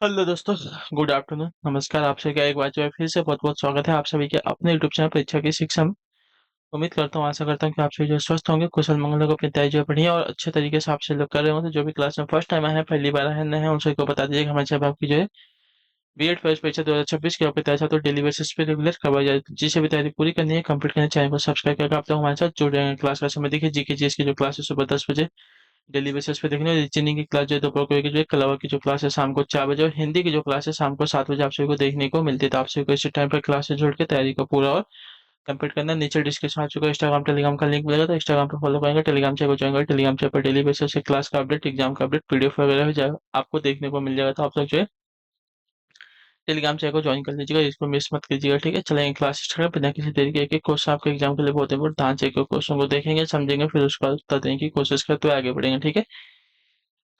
Hello दोस्तों। Good afternoon, नमस्कार। आपसे क्या एक बार जो है फिर से बहुत बहुत स्वागत है आप सभी के अपने यूट्यूब चैनल परीक्षा की शिक्षा में। उम्मीद करता हूँ, आशा करता हूँ कि आप सभी जो स्वस्थ होंगे, कुशल मंगल होगा, अपनी तैयारी जो है बढ़िया और अच्छे तरीके से आपसे लोग कर रहे होंगे। जो भी क्लास में फर्स्ट टाइम आए हैं, पहली बार आए हैं, नए हैं, उन सभी को बता दीजिए कि हमारे साहब आपकी जो है बीएड फर्स्ट परीक्षा 2026 की आपकी तैयारी तो डेली बेसिस पे रेगुलर करवाई जाए। जिसे भी तैयारी पूरी करनी है, कंप्लीट करनी है, चैनल को सब्सक्राइब करके आप लोग हमारे साथ जुड़ जाएंगे। क्लास का समय देखिए, जीके जीएस की जो क्लास है सुबह 10 बजे डेली बेसिस पे देखने। रीजनिंग की क्लास जो है दोपहर को 1 बजे, कलवा की जो क्लास है शाम को 4 बजे, और हिंदी की जो क्लास है शाम को 7 बजे आप सभी को देखने को मिलती है। तो आप सभी को इसी टाइम पर क्लास से जुड़ के तैयारी को पूरा और कंप्लीट करना है। नीचे डिस्क्रिप्शन आप चुका इंस्टाग्राम टेलीग्राम का लिंक मिलेगा, तो इंस्टाग्राम पर फॉलो करेंगे, टेलीग्राम चैनल को ज्वाइन करेंगे। टेलीग्राम चैनल पर डेली बेसिस से क्लास का अपडेट, एग्जाम का अपडेट, पीडीएफ वगैरह हो जाएगा, आपको देखने को मिल जाएगा। तो आप लोग जो है टेलीग्राम चैनल को ज्वाइन कर लीजिएगा, इसको मिस मत कीजिएगा। ठीक है, चलेंगे क्लास स्टार्ट बिना किसी देरी के। एक एक क्वेश्चन आपके एग्जाम के लिए बहुत इंपॉर्टेंट, ध्यान से एक क्वेश्चन को देखेंगे, समझेंगे, फिर उसका उत्तर देने की कोशिश करते हुए आगे बढ़ेंगे। ठीक है,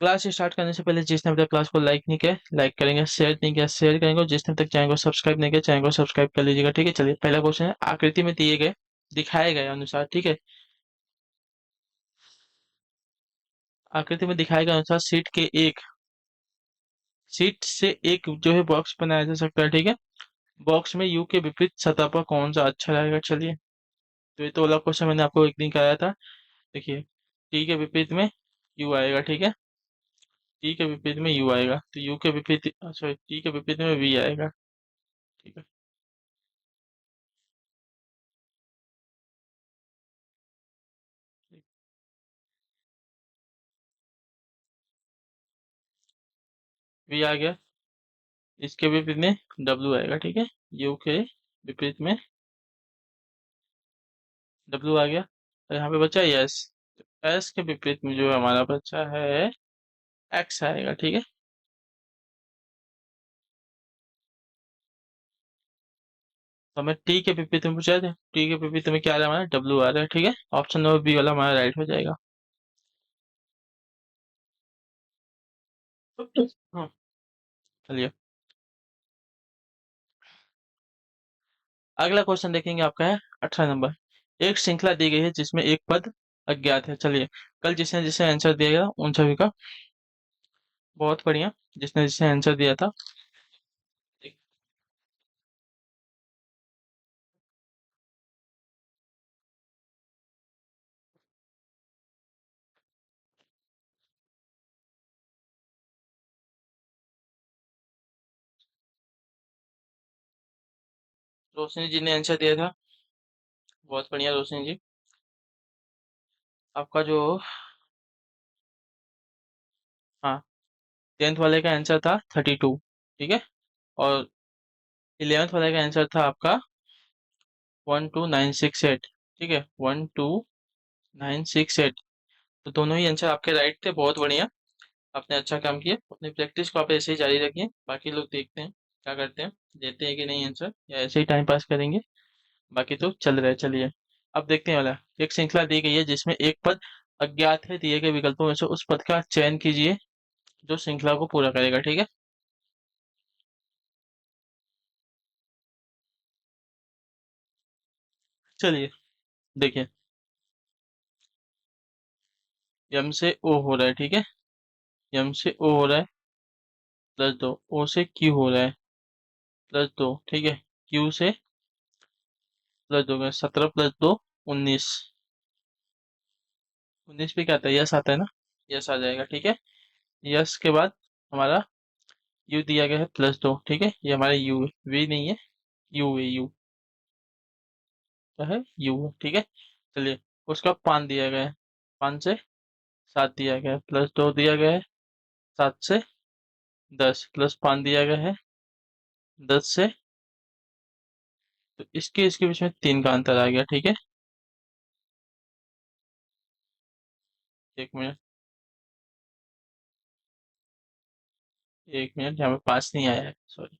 क्लास स्टार्ट करने से पहले जिसने अभी तक क्लास को लाइक नहीं किया, लाइक करेंगे, शेयर नहीं किया, शेयर करेंगे, और जिसने अभी तक चैनल को सब्सक्राइब नहीं किया, चैनल को सब्सक्राइब कर लीजिएगा। ठीक है, चलिए पहला क्वेश्चन है, आकृति में दिए गए दिखाए गए अनुसार, ठीक है, आकृति में दिखाए गए अनुसार सीट से एक जो है बॉक्स बनाया जा सकता है। ठीक है, बॉक्स में यू के विपरीत सतह पर कौन सा अच्छा रहेगा। चलिए, तो ये तो वाला क्वेश्चन मैंने आपको एक दिन कराया था। देखिए, टी के विपरीत में यू आएगा। ठीक है, टी के विपरीत में यू आएगा, तो यू के विपरीत, सॉरी, टी के विपरीत में वी आएगा। ठीक है, वी आ गया। इसके विपरीत में डब्ल्यू आएगा। ठीक है, यू के विपरीत में डब्ल्यू आ गया, और यहाँ पे बचा एस। एस के विपरीत में जो हमारा बच्चा है एक्स आएगा। ठीक है, तो हमें टी के विपरीत में पूछा था, टी के विपरीत में क्या आ रहा है हमारा, डब्ल्यू आ रहा है। ठीक है, ऑप्शन नंबर बी वाला हमारा राइट हो जाएगा। हाँ, चलिए अगला क्वेश्चन देखेंगे, आपका है 18 नंबर। एक श्रृंखला दी गई है जिसमें एक पद अज्ञात है। चलिए, कल जिसने जिसने आंसर दिया गया उन सभी का बहुत बढ़िया, जिसने जिसने आंसर दिया था। रोशनी जी ने आंसर दिया था, बहुत बढ़िया रोशनी जी। आपका जो, हाँ, 10th वाले का आंसर था 32। ठीक है, और 11th वाले का आंसर था आपका 12968। ठीक है, 12968। तो दोनों ही आंसर आपके राइट थे, बहुत बढ़िया। आपने अच्छा काम किया, अपनी प्रैक्टिस को आप ऐसे ही जारी रखिए। बाकी लोग देखते हैं क्या करते हैं, देते हैं कि नहीं आंसर, या ऐसे ही टाइम पास करेंगे। बाकी तो चल रहा है। चलिए, अब देखते हैं वाला। एक श्रृंखला दी गई है जिसमें एक पद अज्ञात है, दिए गए विकल्पों में से उस पद का चयन कीजिए जो श्रृंखला को पूरा करेगा। ठीक है, चलिए देखिए, यम से ओ हो रहा है। ठीक है, यम से ओ हो रहा है, +2। ओ से क्यू हो रहा है, +2। ठीक है, क्यू से +2 का 17 +2 19। 19 पे क्या आता है, यस आता है ना, यस आ जाएगा। ठीक है, यस के बाद हमारा यू दिया गया है +2। ठीक है, ये हमारा यू है, वी नहीं है, यू है, यू क्या है, यू है। ठीक है, चलिए, उसका 5 दिया गया है, 5 से 7 दिया गया है, +2 दिया गया है, 7 से 10 +5 दिया गया है, 10 से, तो इसके इसके बीच में 3 का अंतर आ गया। ठीक है, 1 मिनट, 1 मिनट, यहाँ पे 5 नहीं आया है, सॉरी,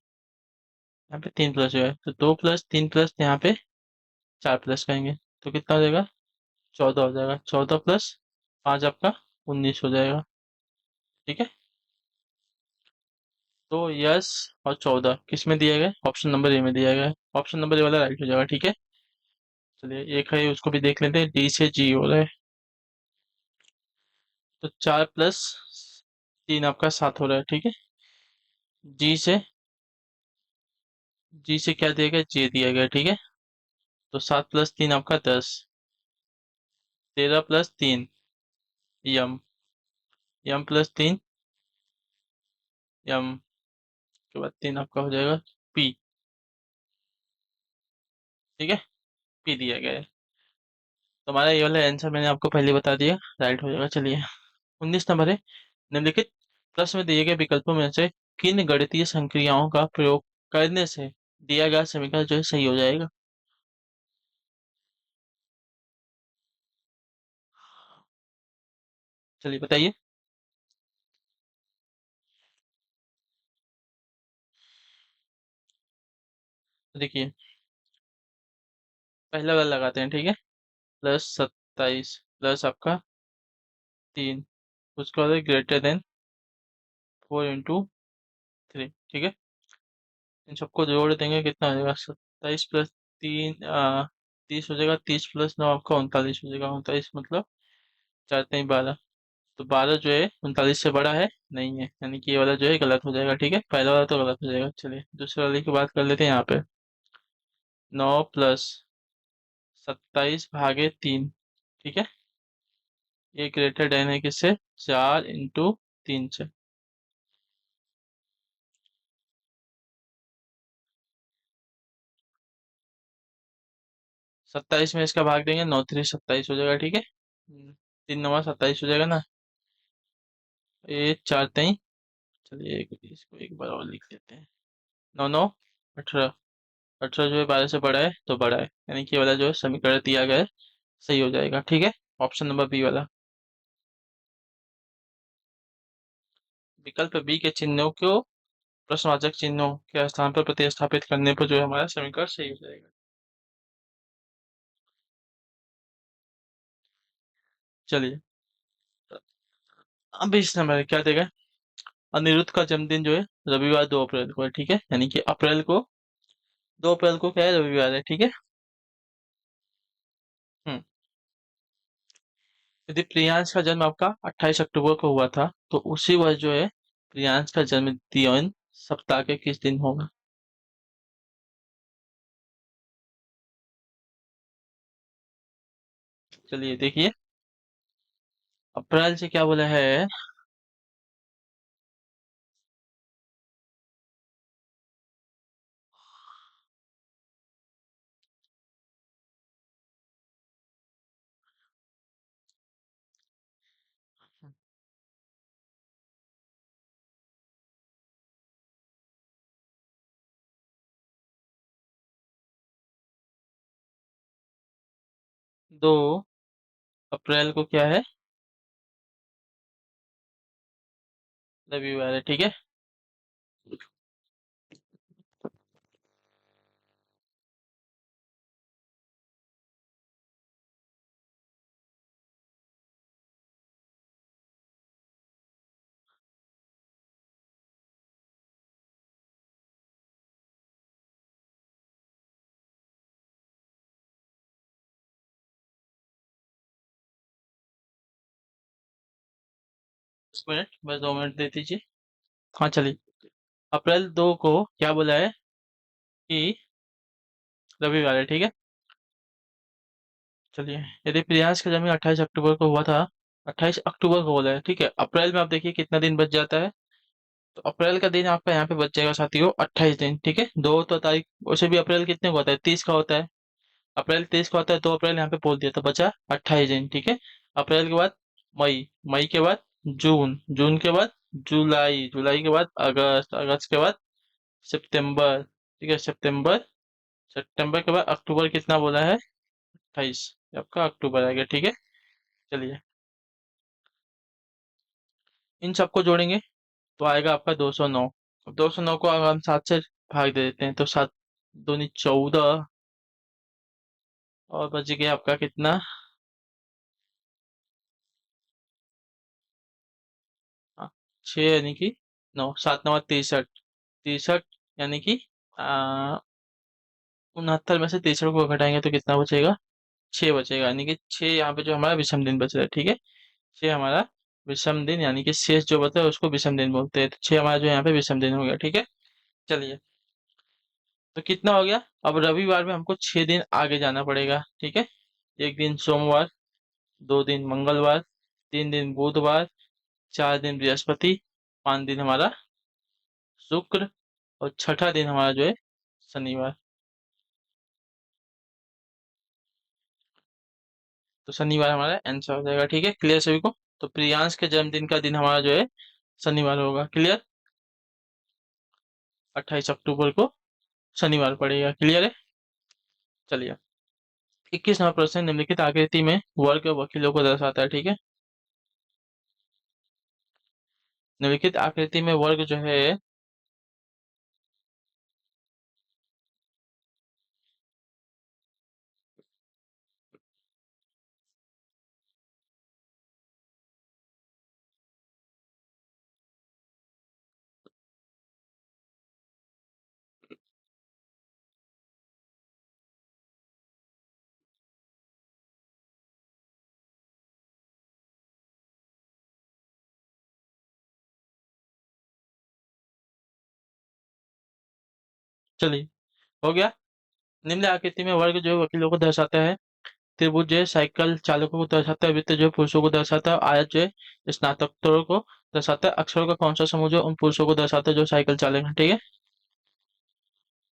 यहाँ पे 3 प्लस जो है, तो 2 + 3 प्लस यहाँ पे 4 प्लस करेंगे, तो कितना हो जाएगा, 14 हो जाएगा। 14 + 5 आपका 19 हो जाएगा। ठीक है, तो यस और 14 किस में दिया गया है? ऑप्शन नंबर ए में दिया गया है, ऑप्शन नंबर ए वाला राइट हो जाएगा। ठीक है, चलिए एक है उसको भी देख लेते हैं, डी से जी हो रहा है, तो 4 + 3 आपका 7 हो रहा है। ठीक है, जी से क्या दिया गया, जे दिया गया, ठीक है। तो 7 + 3 आपका 10, 13 + 3 यम, यम + 3 यम के बाद 3 आपका हो जाएगा पी, ठीक है। पी दिया गया है। तो हमारा ये वाला आंसर मैंने आपको पहले बता दिया, राइट हो जाएगा। चलिए 19 नंबर है, निम्नलिखित प्रश्न में दिए गए विकल्पों में से किन गणितीय संक्रियाओं का प्रयोग करने से दिया गया समीकरण जो है सही हो जाएगा। चलिए बताइए। तो देखिए, पहला वाला लगाते हैं, ठीक है। +27 प्लस आपका 3, उसके बाद ग्रेटर देन 4 × 3, ठीक है। इन सबको जोड़ देंगे, कितना हो जाएगा, 27 + 3 30 हो जाएगा। 30 + 9 आपका 39 हो जाएगा। 39 मतलब 4×3 12। तो 12 जो है 39 से बड़ा है नहीं है, यानी कि ये वाला जो है गलत हो जाएगा, ठीक है। पहला वाला तो गलत हो जाएगा। चलिए दूसरे वाले की बात कर लेते हैं यहाँ पे। 9 + 27/3, ठीक है। ये ग्रेटर देन है किससे, 4 × 3 से। 27 में इसका भाग देंगे, 9×3 = 27 हो जाएगा, ठीक है। 3×9 = 27 हो जाएगा ना। ये 4×3, चलिए इसको एक बार और लिख लेते हैं। 9×9 = 18, 18 जो है 12 से बड़ा है तो बड़ा है, यानी कि ये वाला जो है समीकरण दिया गया है सही हो जाएगा, ठीक है। ऑप्शन नंबर बी वाला। विकल्प बी के चिन्हों को प्रश्नवाचक चिन्हों के स्थान पर प्रतिस्थापित करने पर जो है हमारा समीकरण सही हो जाएगा। चलिए अब इस नंबर क्या देगा। अनिरुद्ध का जन्मदिन जो है रविवार 2 अप्रैल को है, ठीक है। यानी कि अप्रैल को, 2 अप्रैल को क्या है, रविवार है, ठीक है। हम्म यदि प्रियांश का जन्म आपका 28 अक्टूबर को हुआ था तो उसी वर्ष जो है प्रियांश का जन्मदिन सप्ताह के किस दिन होगा। चलिए देखिए, अप्रैल से क्या बोला है। 2 अप्रैल को क्या है, रविवार है, ठीक है। 10 मिनट, बस 2 मिनट दे दीजिए। हाँ चलिए, अप्रैल 2 को क्या बोला है कि रविवार है, ठीक है। चलिए, यदि प्रियांश का जन्म 28 अक्टूबर को हुआ था, 28 अक्टूबर को बोला है, ठीक है। अप्रैल में आप देखिए कितना दिन बच जाता है। तो अप्रैल का दिन आपका यहाँ पे बच जाएगा साथियों 28 दिन, ठीक है। दो तो तारीख, वैसे भी अप्रैल कितने का होता है, 30 का होता है। अप्रैल 30 का होता है, 2 अप्रैल यहाँ पे बोल दिया तो बचा 28 दिन, ठीक है। अप्रैल के बाद मई, मई के बाद जून, जून के बाद जुलाई, जुलाई के बाद अगस्त, अगस्त के बाद सितंबर, ठीक है। सितंबर, सितंबर के बाद अक्टूबर, कितना बोला है, 28, आपका अक्टूबर आ गया, ठीक है। चलिए इन सबको जोड़ेंगे तो आएगा आपका 209। अब 209 को अगर हम 7 से भाग दे देते हैं तो 7×2 = 14, और बच गया आपका कितना, 6 यानी कि 9, 7×9 = 63, 63 यानी कि 69 में से 63 को घटाएंगे तो कितना बचेगा, 6 बचेगा। यानी कि 6 यहाँ पे जो हमारा विषम दिन बच रहा है, ठीक है। 6 हमारा विषम दिन यानी कि शेष जो बचा है उसको विषम दिन बोलते हैं। तो 6 हमारा जो यहाँ पे विषम दिन हो गया, ठीक है। चलिए, तो कितना हो गया? अब रविवार में हमको 6 दिन आगे जाना पड़ेगा, ठीक है। एक दिन सोमवार, 2 दिन मंगलवार, 3 दिन बुधवार, 4 दिन बृहस्पति, 5 दिन हमारा शुक्र, और छठा दिन हमारा जो है शनिवार। तो शनिवार हमारा आंसर हो जाएगा, ठीक है। क्लियर सभी को? तो प्रियांश के जन्मदिन का दिन हमारा जो है शनिवार होगा। क्लियर? 28 अक्टूबर को शनिवार पड़ेगा। क्लियर है? चलिए, 21 नंबर प्रश्न, निम्नलिखित आकृति में वर्ग वकीलों को दर्शाता है, ठीक है। निम्नलिखित आकृति में वर्ग जो है, चलिए, हो गया। निम्न आकृति में वर्ग जो है वकीलों को दर्शाता है। त्रिभुज जो है साइकिल चालकों को दर्शाता है। वृत्त जो है पुरुषों को दर्शाता है। आयत जो है स्नातकोत्तरों को दर्शाता है। अक्षरों का कौन सा समूह जो है उन पुरुषों को दर्शाता है जो साइकिल चालक है, ठीक है।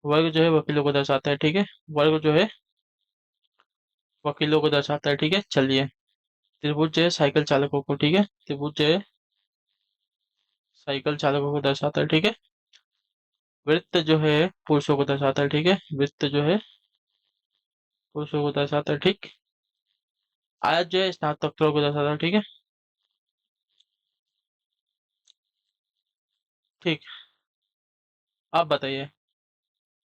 वर्ग जो है वकीलों को दर्शाता है, ठीक है। वर्ग जो है वकीलों को दर्शाता है, ठीक है। चलिए, त्रिभुज जो है साइकिल चालकों को, ठीक है। त्रिभुज जो है साइकिल चालकों को दर्शाता है, ठीक है। वृत्त जो है पुरुषों को दर्शाता है, ठीक है। वृत्त जो है पुरुषों को दर्शाता है, ठीक। आयत जो है स्नातकोत्तरों को दर्शाता है, ठीक है। ठीक। आप बताइए,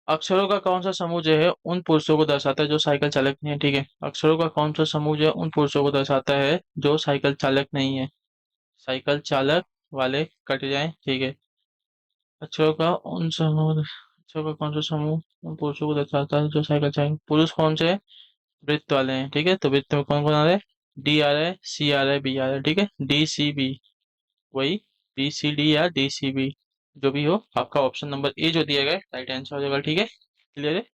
अक्षरों का कौन सा समूह जो है उन पुरुषों को दर्शाता है जो साइकिल चालक नहीं है, ठीक है। अक्षरों का कौन सा समूह जो है उन पुरुषों को दर्शाता है जो साइकिल चालक नहीं है। साइकिल चालक वाले कट जाए, ठीक है। अक्षरों का उन समूह अक्षरों का कौन सा समूह उन पुरुषों को दर्शाता है जो साइकिल चालक। पुरुष कौन से है? वृत्त वाले हैं, ठीक है। तो वृत्त में कौन कौन आ रहा है? डी आ रहा है, सी आ रहा है, बी आ रहा है, ठीक है। डी सी बी, वही बी सी डी या डी सी बी, जो भी हो आपका ऑप्शन नंबर ए जो दिया गया है राइट आंसर हो जाएगा, ठीक है। क्लियर है?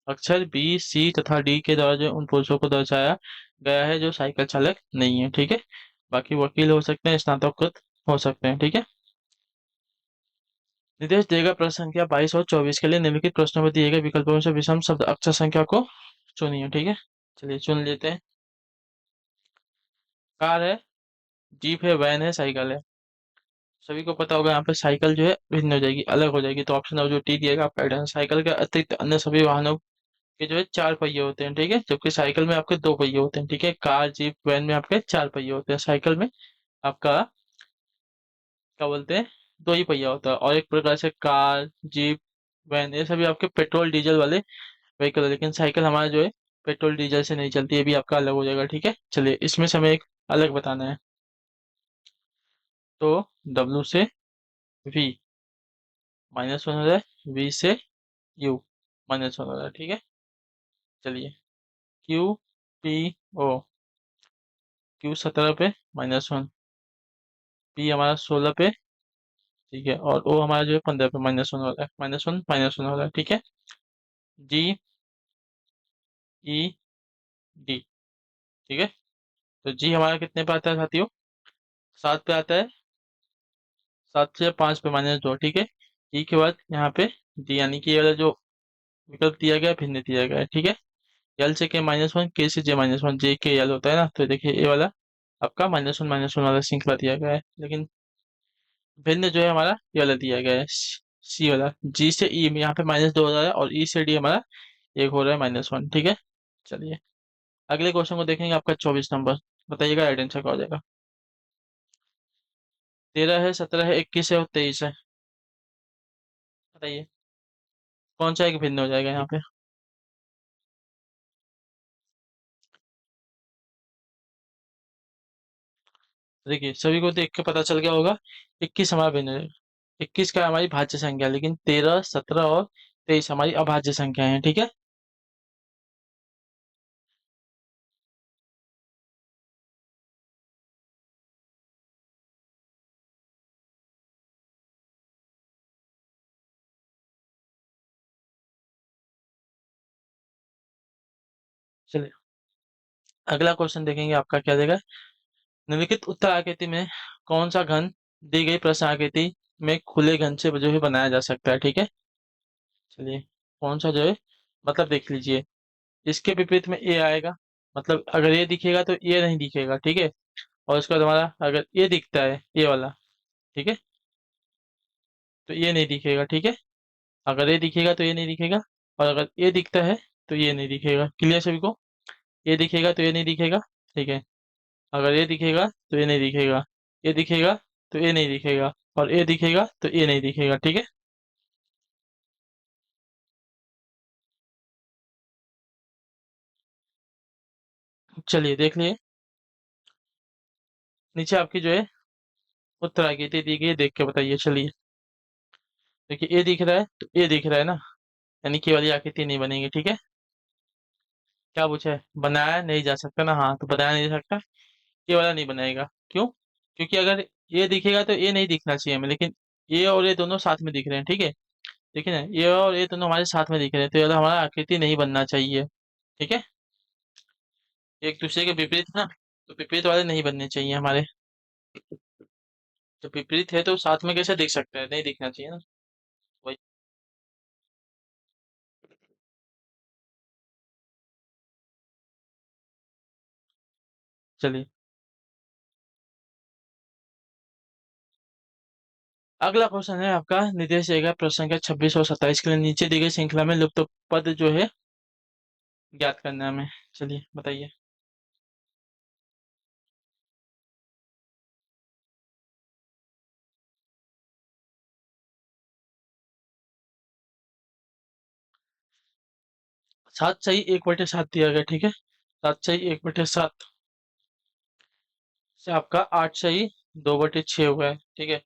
अक्षर बी सी तथा डी के द्वारा जो उन पुरुषों को दर्शाया गया है जो साइकिल चालक नहीं है, ठीक है। बाकी वकील हो सकते हैं, स्नातक हो सकते हैं, ठीक है। निर्देश देगा प्रश्न संख्या 22 और 24 के लिए निम्नलिखित प्रश्नों में दिए गए विकल्पों में से विषम शब्द अक्षर संख्या को चुनिए, ठीक है। चलिए चुन लेते हैं। कार है, जीप है, वैन है, साइकिल है। सभी को पता होगा यहाँ पे साइकिल जो है भिन्न हो जाएगी, अलग हो जाएगी। तो ऑप्शन नंबर जो टी दिएगा आपका राइट आंसर। साइकिल के अतिरिक्त अन्य सभी वाहनों के जो है 4 पहिए होते हैं, ठीक है। जबकि साइकिल में आपके 2 पहिए होते हैं, ठीक है। कार जीप वैन में आपके 4 पहिए होते हैं। साइकिल में आपका क्या बोलते हैं, 2 ही पहिया होता है। और एक प्रकार से कार जीप वैन ये सभी आपके पेट्रोल डीजल वाले व्हीकल है। लेकिन साइकिल हमारा जो है पेट्रोल डीजल से नहीं चलती, ये भी आपका अलग हो जाएगा, ठीक है। चलिए, इसमें से हमें एक अलग बताना है। तो डब्ल्यू से वी -1 हो जाए, वी से यू -1 हो जाए, ठीक है। चलिए, क्यू पी ओ, क्यू 17 पे -1, पी हमारा 16 पे, ठीक है। और ओ हमारा जो है 15 पे -1 हो रहा है, -1 हो रहा है, ठीक है। जी ई डी, ठीक है। तो जी हमारा कितने पे आता है साथियों? 7 पे आता है। 7 से 5 पे -2, ठीक है। ई के बाद यहाँ पे डी, यानी कि ये वाला जो विकल्प दिया गया है भिन्न दिया गया है, ठीक है। एल से के -1, के से जे -1, जे के एल होता है ना। तो देखिए ये वाला आपका -1 वाला श्रृंखला दिया गया है। लेकिन भिन्न जो है हमारा ये वाला दिया गया है, सी वाला। जी से ई में यहाँ पे -2 हो रहा है, और ई से डी हमारा एक हो रहा है -1, ठीक है। चलिए, अगले क्वेश्चन को देखेंगे, आपका 24 नंबर। बताइएगा राइट आंसर क्या हो जाएगा। 13 है, 17 है, 21 है और 23 है। बताइए कौन सा एक भिन्न हो जाएगा यहाँ पे। देखिए, सभी को देख के पता चल गया होगा। 21 हमारा भिन्न हो जाएगा। 21 का हमारी भाज्य संख्या है, लेकिन 13 17 और 23 हमारी अभाज्य संख्या है, ठीक है। चलिए अगला क्वेश्चन देखेंगे आपका क्या देगा। निम्नलिखित उत्तर आकृति में कौन सा घन दी गई प्रश्न आकृति में खुले घन से जो है बनाया जा सकता है, ठीक है। चलिए कौन सा जो है, मतलब देख लीजिए, इसके विपरीत में ए आएगा, मतलब अगर ये दिखेगा तो ये नहीं दिखेगा, ठीक है। और उसके बाद हमारा अगर ये दिखता है ये वाला, ठीक है, तो ये नहीं दिखेगा, ठीक है। अगर ये दिखेगा तो ये नहीं दिखेगा, और अगर ये दिखता है तो ये नहीं दिखेगा। क्लियर सभी को। ये दिखेगा तो ये नहीं दिखेगा, ठीक है। अगर ये दिखेगा तो ये नहीं दिखेगा, ये दिखेगा तो ये नहीं दिखेगा, और ये दिखेगा तो ये नहीं दिखेगा, ठीक है। चलिए देख लिए, नीचे आपकी जो है उत्तर आकृति दी गई है, देख के बताइए। चलिए देखिए, ये दिख रहा है तो ये दिख रहा है ना, यानी कि ये वाली आकृति नहीं बनेगी, ठीक है। क्या पूछा है, बनाया नहीं जा सकता ना, हाँ तो बनाया नहीं जा सकता, ये वाला नहीं बनाएगा। क्यों? क्योंकि अगर ये दिखेगा तो ये नहीं दिखना चाहिए हमें, लेकिन ये और ये दोनों साथ में दिख रहे हैं, ठीक है। देखिए ना, ये और ये दोनों हमारे साथ में दिख रहे हैं, तो ये वाला हमारा आकृति नहीं बनना चाहिए, ठीक है। एक दूसरे के विपरीत ना, तो विपरीत वाले नहीं बनने चाहिए हमारे। तो विपरीत है तो साथ में कैसे दिख सकता है, नहीं दिखना चाहिए ना। वही। चलिए अगला क्वेश्चन है आपका, निर्देश रहेगा प्रश्न संख्या 26 और 27 के लिए, नीचे दी गई श्रृंखला में लुप्त पद जो है ज्ञात करना है हमें। चलिए बताइए। 7 सही 1/7 दिया गया, ठीक है। 7 सही 1/7 से आपका 8 सही 2/6 हुआ है, ठीक है।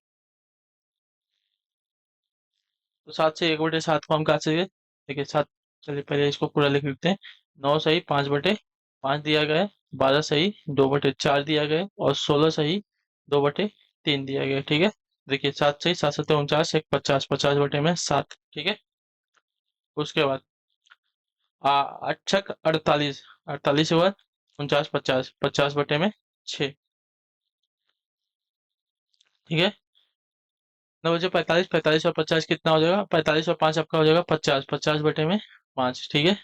तो 7 से 1/7 को हम कहा से देखिए 7। चलिए पहले इसको पूरा लिख लेते हैं। 9 सही 5/5 दिया गया है, 12 सही 2/4 दिया गया है, और 16 सही 2/3 दिया गया है, ठीक है। देखिए 7 सही 7 7 49 एक 50, 50/7, ठीक है। उसके बाद 8 6 48, 48 हुआ, 49 50, 50/6, ठीक है। 9 बजे 45, 45 और 50 कितना हो जाएगा, 45 और 5 आपका हो जाएगा 50, 50/5, ठीक है।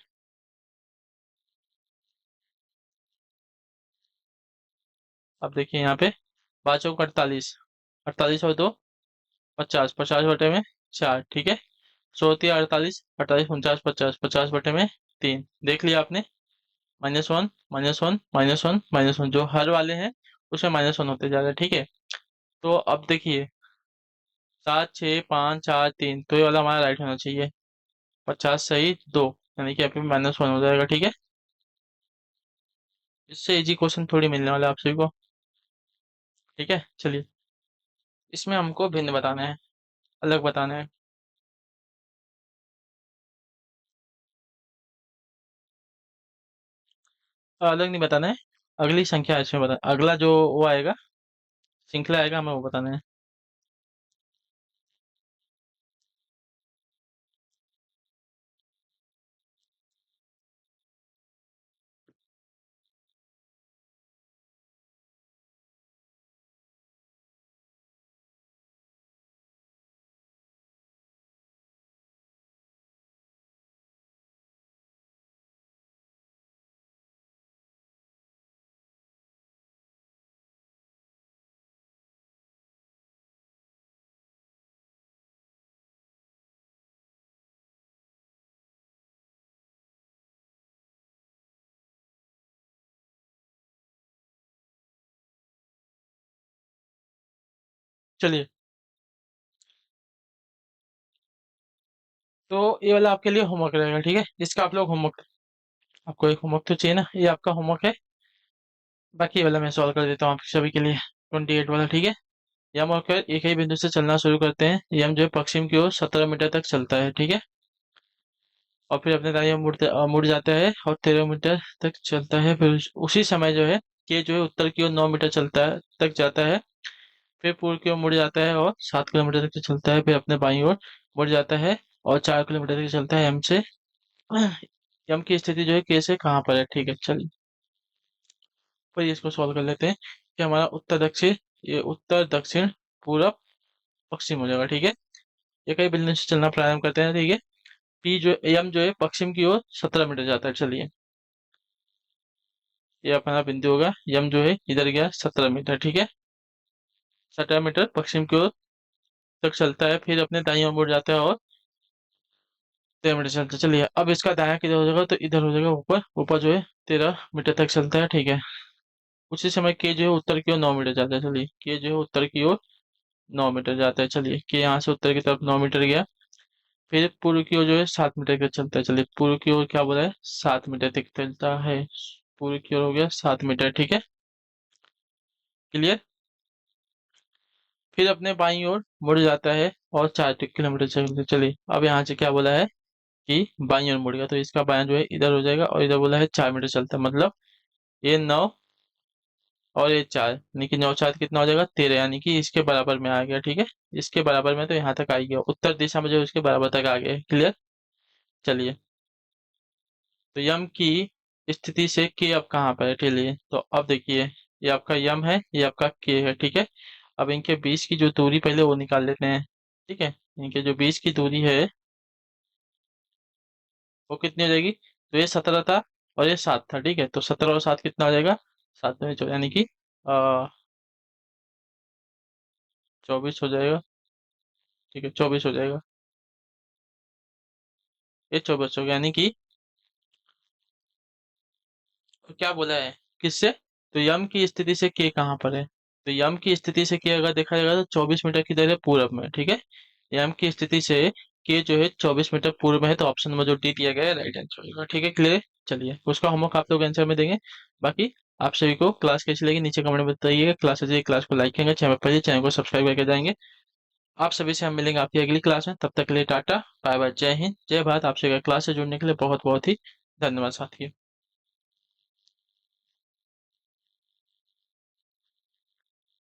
अब देखिए यहाँ पे 5 चौक 48, 48 और 2 50, 50/4, ठीक है। 16 38, 48 49 50, 50/3 देख लिया आपने। -1 -1 -1 -1 जो हर वाले हैं उसमें -1 होते जा रहा है, ठीक है। तो अब देखिए 7 6 5 4 3, तो ये वाला हमारा राइट होना चाहिए। 50 सही 2, यानी कि यहाँ पे -1 हो जाएगा, ठीक है। इससे इजी क्वेश्चन थोड़ी मिलने वाला है आप सभी को, ठीक है। चलिए इसमें हमको भिन्न बताना है, अलग बताना है। अलग नहीं बताना है, अगली संख्या इसमें बता, अगला जो वो आएगा, श्रृंखला आएगा, हमें वो बताना है। चलिए तो ये वाला आपके लिए होमवर्क रहेगा, ठीक है। इसका आप लोग होमवर्क, आपको एक होमवर्क तो चाहिए ना, ये आपका होमवर्क है। बाकी ये वाला मैं सॉल्व कर देता हूँ आप सभी के लिए, 28 वाला, ठीक है। यम और कर एक ही बिंदु से चलना शुरू करते हैं। यम जो है पश्चिम की ओर 17 मीटर तक चलता है, ठीक है। और फिर अपने दाएं ओर मुड़ जाता है और 13 मीटर तक चलता है। फिर उसी समय जो है के जो है उत्तर की ओर 9 मीटर चलता है तक जाता है। फिर पूर्व की ओर मुड़ जाता है और 7 किलोमीटर तक चलता है। फिर अपने बाईं ओर मुड़ जाता है और 4 किलोमीटर तक चलता है एम से। यम की स्थिति जो है के से कहाँ पर है, ठीक है चलिए। पर इसको सॉल्व कर लेते हैं कि हमारा उत्तर दक्षिण, ये उत्तर दक्षिण पूरब पश्चिम हो जाएगा, ठीक है। ये कई बिंदु से चलना प्रारंभ करते हैं, ठीक है। पी जो यम जो है पश्चिम की ओर 17 मीटर जाता है, चलिए। ये अपना बिंदु होगा, यम जो है इधर गया 17 मीटर, ठीक है। 17 मीटर पश्चिम की ओर तक चलता है, फिर अपने दाईं ओर मुड़ जाता है और 13 मीटर चलता है, चलिए। अब इसका दायां किधर हो जाएगा, तो इधर हो जाएगा ऊपर, ऊपर जो है 13 मीटर तक चलता है, ठीक है। उसी समय के जो है उत्तर की ओर 9 मीटर जाता है, चलिए। के जो है उत्तर की ओर 9 मीटर जाता है, चलिए। के यहाँ से उत्तर की तरफ 9 मीटर गया। फिर पूर्व की ओर जो है 7 मीटर तक चलता है, चलिए। पूर्व की ओर क्या बोला है, 7 मीटर तक चलता है। पूर्व की ओर हो गया 7 मीटर, ठीक है। क्लियर। फिर अपने बाईं ओर मुड़ जाता है और 4 किलोमीटर चलते, चलिए। अब यहाँ से क्या बोला है कि बाईं ओर मुड़ गया, तो इसका बायां जो है इधर हो जाएगा, और इधर बोला है 4 मीटर चलता है, मतलब ये 9 और ये 4, यानी कि 9 4 कितना हो जाएगा, 13, यानी कि इसके बराबर में आ गया, ठीक है। इसके बराबर में, तो यहाँ तक आ गया, उत्तर दिशा में जो है उसके बराबर तक आ गया, क्लियर। चलिए, तो यम की स्थिति से के अब कहाँ पर है, चलिए। तो अब देखिए, ये आपका यम है, ये आपका के है, ठीक है। अब इनके बीच की जो दूरी पहले वो निकाल लेते हैं, ठीक है। इनके जो बीच की दूरी है वो कितनी हो जाएगी, तो ये 17 था और ये 7 था, ठीक है। तो 17 और 7 कितना हो जाएगा, 7 में 14, यानी कि 24 हो जाएगा, ठीक है। 24 हो जाएगा, ये 24 हो गया, यानी कि तो क्या बोला है, किससे, तो यम की स्थिति से के कहाँ पर है, तो यम की स्थिति से के अगर देखा जाएगा तो 24 मीटर किधर है, पूरब में, ठीक है। यम की स्थिति से के जो है 24 मीटर पूर्व में है, तो ऑप्शन नंबर जो डी दिया गया है राइट आंसर होगा, ठीक है। क्लियर। चलिए, उसका होमवर्क आप लोग आंसर में देंगे। बाकी आप सभी को क्लास कैसी लगी नीचे कमेंट में बताइएगा। क्लास अच्छी, क्लास को लाइक करेंगे, चैनल पर चैनल को सब्सक्राइब करके जाएंगे। आप सभी से हम मिलेंगे आपकी अगली क्लास में, तब तक के लिए टाटा बाय बाय, जय हिंद जय भारत। आपसे क्लास से जुड़ने के लिए बहुत बहुत ही धन्यवाद साथियों।